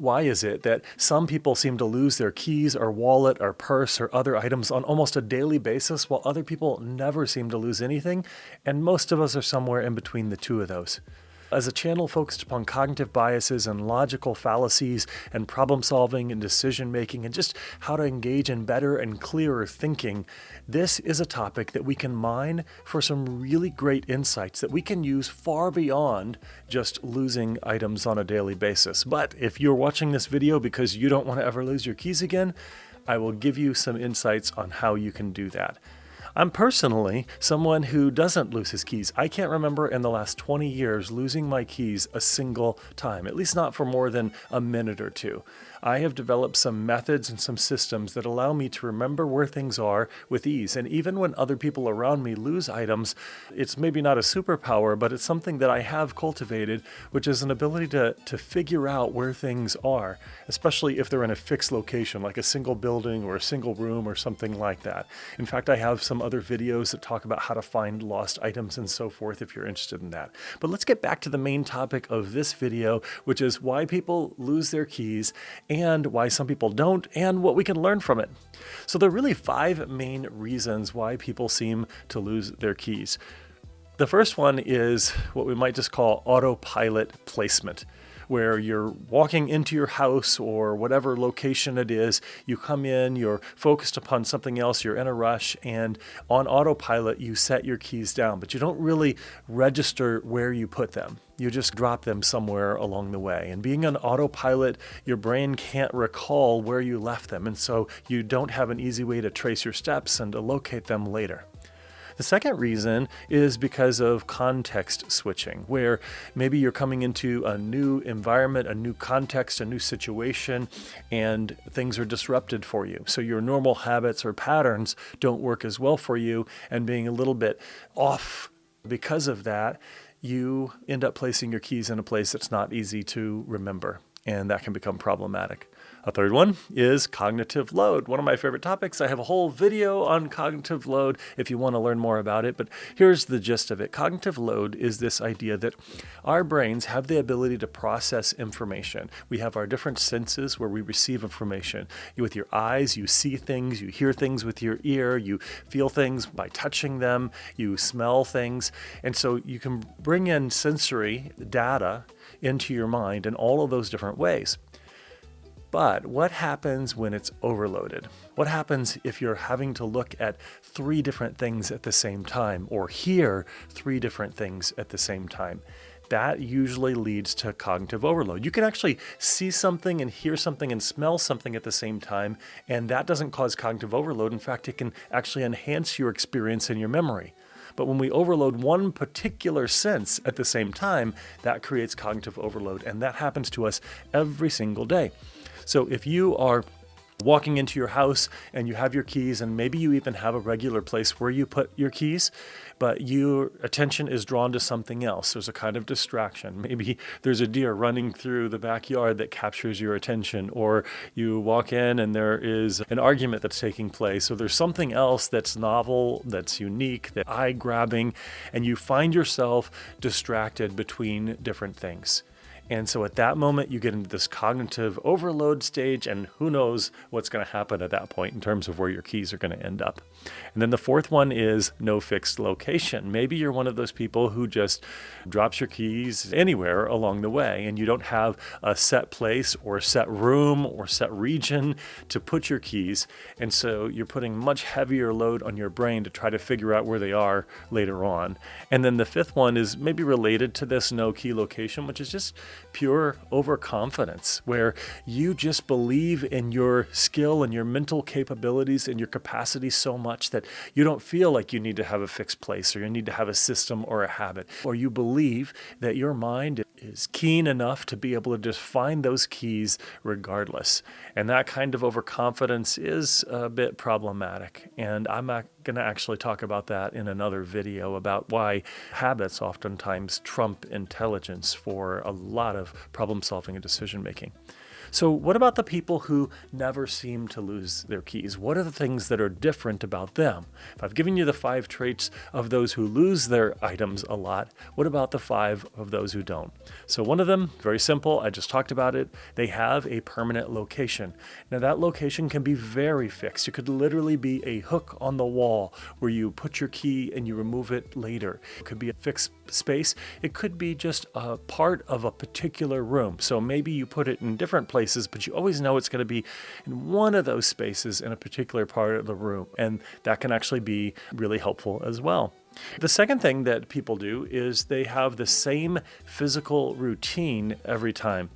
Why is it that some people seem to lose their keys or wallet or purse or other items on almost a daily basis, while other people never seem to lose anything? And most of us are somewhere in between the two of those. As a channel focused upon cognitive biases and logical fallacies and problem solving and decision making and just how to engage in better and clearer thinking, this is a topic that we can mine for some really great insights that we can use far beyond just losing items on a daily basis. But if you're watching this video because you don't want to ever lose your keys again, I will give you some insights on how you can do that. I'm personally someone who doesn't lose his keys. I can't remember in the last 20 years losing my keys a single time, at least not for more than a minute or two. I have developed some methods and some systems that allow me to remember where things are with ease. And even when other people around me lose items, it's maybe not a superpower, but it's something that I have cultivated, which is an ability to figure out where things are, especially if they're in a fixed location, like a single building or a single room or something like that. In fact, I have some other videos that talk about how to find lost items and so forth if you're interested in that. But let's get back to the main topic of this video, which is why people lose their keys and why some people don't, and what we can learn from it. So there are really 5 main reasons why people seem to lose their keys. The first one is what we might just call autopilot placement, where you're walking into your house or whatever location it is, you come in, you're focused upon something else, you're in a rush, and on autopilot you set your keys down, but you don't really register where you put them. You just drop them somewhere along the way. And being on autopilot, your brain can't recall where you left them, and so you don't have an easy way to trace your steps and to locate them later. The second reason is because of context switching, where maybe you're coming into a new environment, a new context, a new situation, and things are disrupted for you. So your normal habits or patterns don't work as well for you, and being a little bit off because of that, you end up placing your keys in a place that's not easy to remember, and that can become problematic. A third one is cognitive load, one of my favorite topics. I have a whole video on cognitive load if you want to learn more about it, but here's the gist of it. Cognitive load is this idea that our brains have the ability to process information. We have our different senses where we receive information. With your eyes, you see things, you hear things with your ear, you feel things by touching them, you smell things, and so you can bring in sensory data into your mind in all of those different ways. But what happens when it's overloaded? What happens if you're having to look at 3 different things at the same time or hear 3 different things at the same time? That usually leads to cognitive overload. You can actually see something and hear something and smell something at the same time, and that doesn't cause cognitive overload. In fact, it can actually enhance your experience and your memory. But when we overload one particular sense at the same time, that creates cognitive overload, and that happens to us every single day. So if you are walking into your house and you have your keys, and maybe you even have a regular place where you put your keys, but your attention is drawn to something else. There's a kind of distraction. Maybe there's a deer running through the backyard that captures your attention, or you walk in and there is an argument that's taking place, or there's something else that's novel, that's unique, that eye-grabbing, and you find yourself distracted between different things. And so at that moment, you get into this cognitive overload stage, and who knows what's going to happen at that point in terms of where your keys are going to end up. And then the fourth one is no fixed location. Maybe you're one of those people who just drops your keys anywhere along the way, and you don't have a set place or a set room or set region to put your keys. And so you're putting much heavier load on your brain to try to figure out where they are later on. And then the fifth one is maybe related to this no key location, which is just pure overconfidence, where you just believe in your skill and your mental capabilities and your capacity so much that you don't feel like you need to have a fixed place, or you need to have a system or a habit, or you believe that your mind is keen enough to be able to just find those keys regardless. And that kind of overconfidence is a bit problematic. And I'm not going to actually talk about that in another video, about why habits oftentimes trump intelligence for a lot of problem solving and decision making. So what about the people who never seem to lose their keys? What are the things that are different about them? If I've given you the 5 traits of those who lose their items a lot, what about the 5 of those who don't? So one of them, very simple, I just talked about it, they have a permanent location. Now that location can be very fixed. It could literally be a hook on the wall where you put your key and you remove it later. It could be a fixed space. It could be just a part of a particular room. So maybe you put it in different places, but you always know it's going to be in one of those spaces in a particular part of the room. And that can actually be really helpful as well. The second thing that people do is they have the same physical routine every time.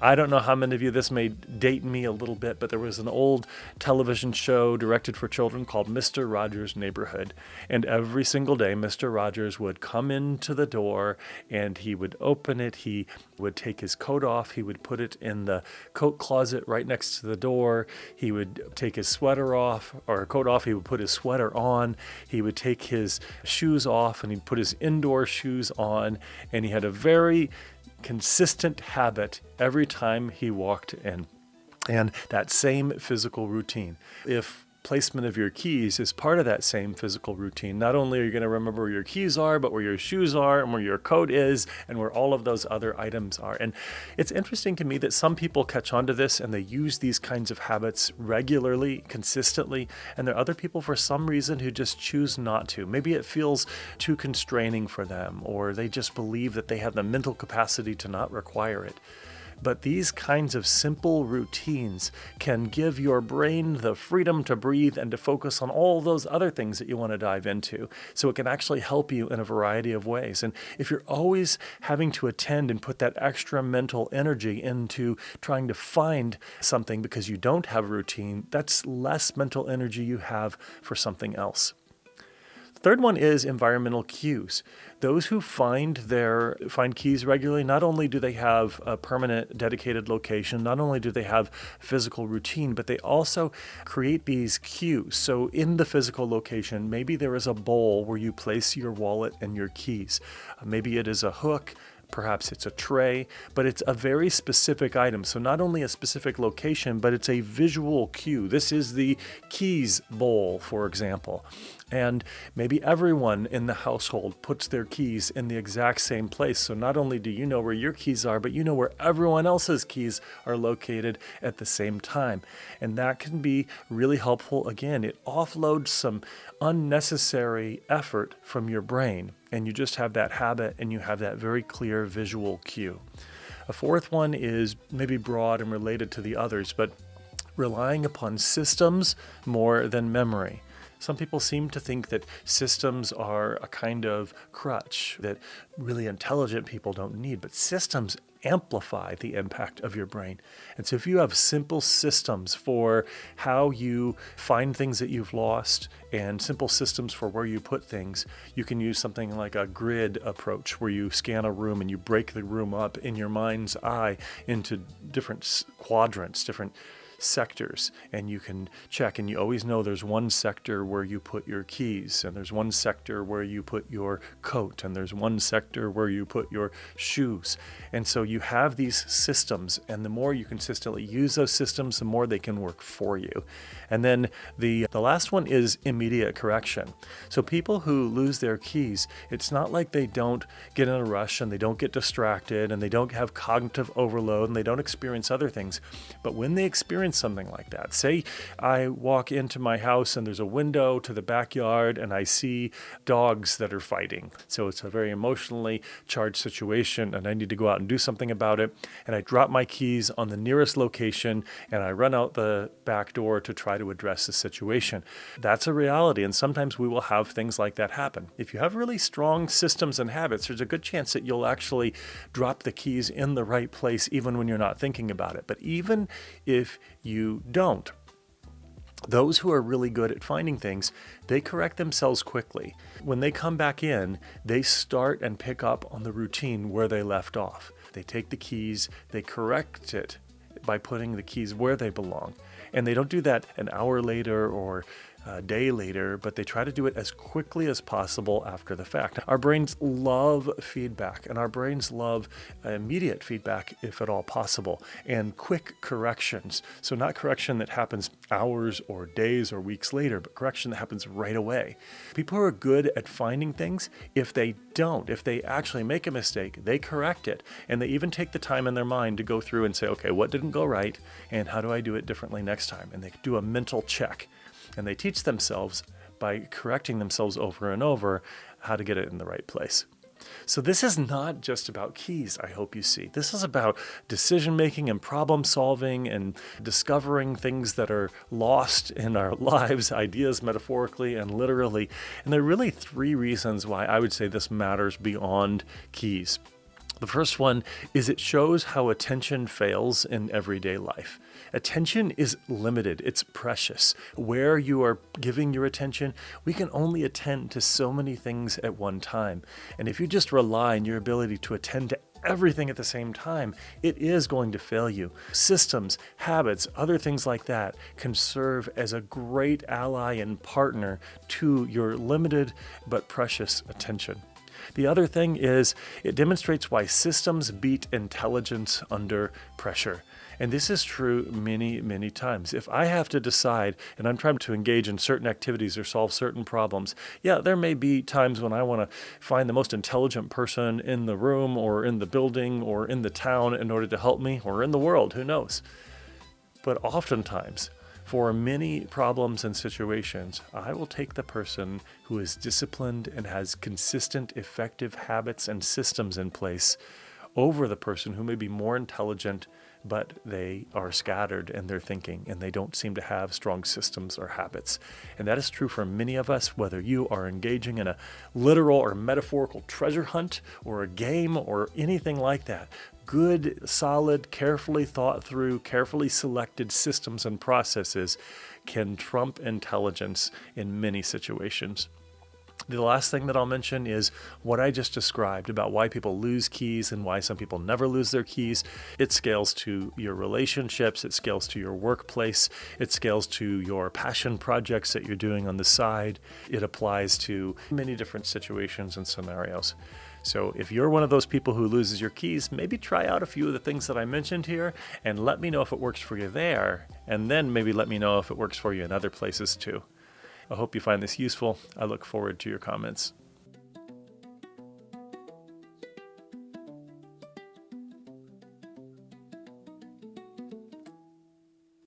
I don't know how many of you, this may date me a little bit, but there was an old television show directed for children called Mr. Rogers' Neighborhood. And every single day, Mr. Rogers would come into the door and he would open it. He would take his coat off. He would put it in the coat closet right next to the door. He would take his sweater off or coat off. He would put his sweater on. He would take his shoes off and he'd put his indoor shoes on. And he had a very consistent habit every time he walked in, and that same physical routine. If placement of your keys is part of that same physical routine, not only are you going to remember where your keys are, but where your shoes are and where your coat is and where all of those other items are. And it's interesting to me that some people catch on to this and they use these kinds of habits regularly, consistently, and there are other people for some reason who just choose not to. Maybe it feels too constraining for them, or they just believe that they have the mental capacity to not require it. But these kinds of simple routines can give your brain the freedom to breathe and to focus on all those other things that you want to dive into. So it can actually help you in a variety of ways. And if you're always having to attend and put that extra mental energy into trying to find something because you don't have a routine, that's less mental energy you have for something else. Third one is environmental cues. Those who find keys regularly, not only do they have a permanent dedicated location, not only do they have physical routine, but they also create these cues. So in the physical location, maybe there is a bowl where you place your wallet and your keys. Maybe it is a hook. Perhaps it's a tray, but it's a very specific item. So not only a specific location, but it's a visual cue. This is the keys bowl, for example. And maybe everyone in the household puts their keys in the exact same place. So not only do you know where your keys are, but you know where everyone else's keys are located at the same time. And that can be really helpful. Again, it offloads some unnecessary effort from your brain. And you just have that habit and you have that very clear visual cue. A fourth one is maybe broad and related to the others, but relying upon systems more than memory. Some people seem to think that systems are a kind of crutch that really intelligent people don't need, but systems amplify the impact of your brain. And so if you have simple systems for how you find things that you've lost and simple systems for where you put things, you can use something like a grid approach where you scan a room and you break the room up in your mind's eye into different quadrants, different sectors, and you can check, and you always know there's one sector where you put your keys, and there's one sector where you put your coat, and there's one sector where you put your shoes. And so you have these systems, and the more you consistently use those systems, the more they can work for you. And then the last one is immediate correction. So people who lose their keys, it's not like they don't get in a rush and they don't get distracted and they don't have cognitive overload and they don't experience other things. But when they experience something like that, say I walk into my house and there's a window to the backyard and I see dogs that are fighting. So it's a very emotionally charged situation and I need to go out and do something about it. And I drop my keys on the nearest location and I run out the back door to try to address the situation. That's a reality, and sometimes we will have things like that happen. If you have really strong systems and habits, there's a good chance that you'll actually drop the keys in the right place even when you're not thinking about it. But even if you don't, those who are really good at finding things, they correct themselves quickly. When they come back in, they start and pick up on the routine where they left off. They take the keys, they correct it by putting the keys where they belong. And they don't do that an hour later or a day later, but they try to do it as quickly as possible after the fact. Our brains love feedback, and our brains love immediate feedback if at all possible, and quick corrections. So not correction that happens hours or days or weeks later, but correction that happens right away. People who are good at finding things, if they actually make a mistake, they correct it. And they even take the time in their mind to go through and say, okay, what didn't go right? And how do I do it differently next time? And they do a mental check. And they teach themselves by correcting themselves over and over how to get it in the right place. So this is not just about keys, I hope you see. This is about decision making and problem solving and discovering things that are lost in our lives, ideas metaphorically and literally. And there are really three reasons why I would say this matters beyond keys. The first one is it shows how attention fails in everyday life. Attention is limited. It's precious. Where you are giving your attention, we can only attend to so many things at one time. And if you just rely on your ability to attend to everything at the same time, it is going to fail you. Systems, habits, other things like that can serve as a great ally and partner to your limited but precious attention. The other thing is it demonstrates why systems beat intelligence under pressure. And this is true many, many times. If I have to decide and I'm trying to engage in certain activities or solve certain problems, yeah, there may be times when I want to find the most intelligent person in the room or in the building or in the town in order to help me, or in the world, who knows? But oftentimes, for many problems and situations, I will take the person who is disciplined and has consistent, effective habits and systems in place over the person who may be more intelligent, but they are scattered in their thinking and they don't seem to have strong systems or habits. And that is true for many of us, whether you are engaging in a literal or metaphorical treasure hunt or a game or anything like that. Good, solid, carefully thought through, carefully selected systems and processes can trump intelligence in many situations. The last thing that I'll mention is what I just described about why people lose keys and why some people never lose their keys. It scales to your relationships, it scales to your workplace, it scales to your passion projects that you're doing on the side. It applies to many different situations and scenarios. So if you're one of those people who loses your keys, maybe try out a few of the things that I mentioned here and let me know if it works for you there, and then maybe let me know if it works for you in other places too. I hope you find this useful. I look forward to your comments.